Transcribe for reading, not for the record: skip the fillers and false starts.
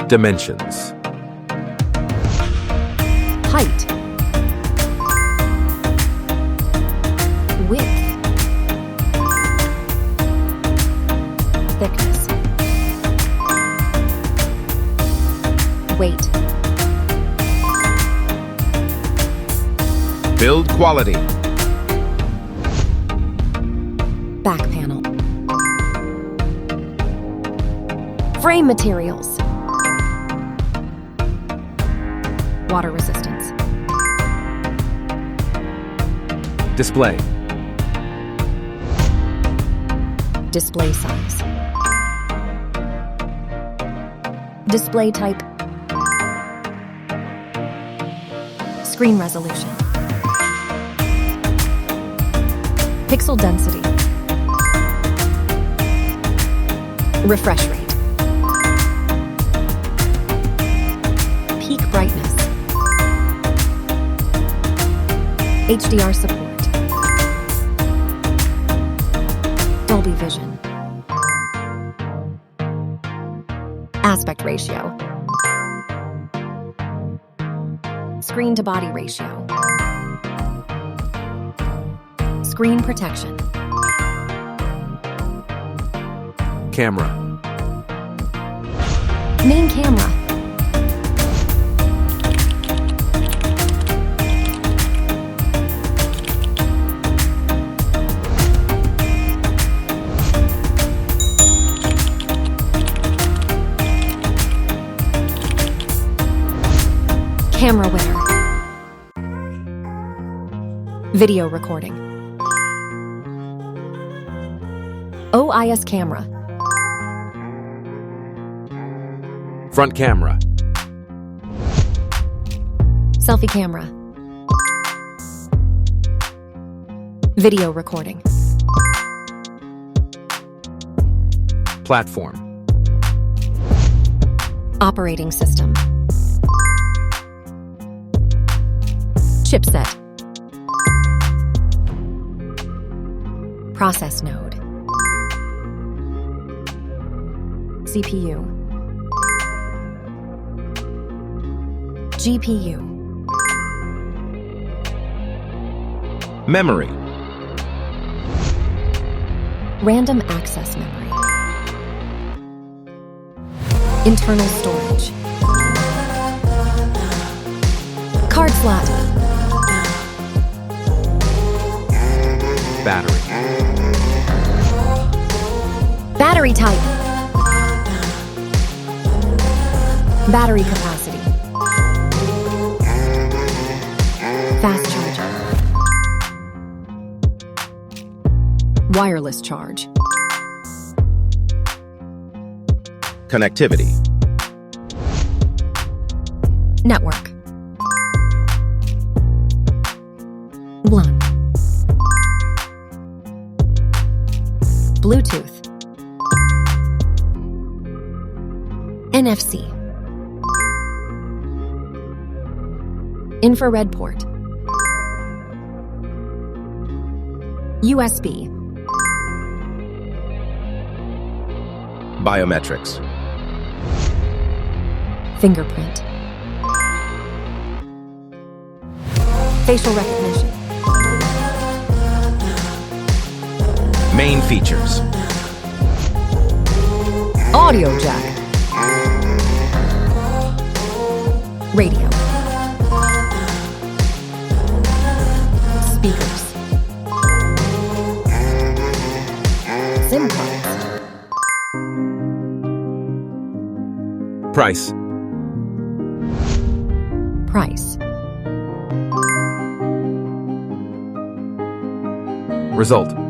Dimensions. Height. Width. Thickness. Weight. Build quality. Back panel. Frame materials. Water resistance. Display. Display size. Display type. Screen resolution. Pixel density. Refresh rate. Peak brightness. HDR support. Dolby Vision. Aspect ratio. Screen to body ratio. Screen protection. Camera. Main camera. Camera winner. Video recording. OIS camera. Front camera. Selfie camera. Video recording. Platform. Operating system. Chipset. Process node. CPU. GPU. Memory. Random access memory. Internal storage. Card slot. Battery. Battery type. Battery capacity. Fast charger. Wireless charge. Connectivity. Network. LAN. Bluetooth. NFC. Infrared port. USB. Biometrics. Fingerprint. Facial recognition. Main features. Audio jack. Radio. Speakers. SIM cards. Price. Price. Result.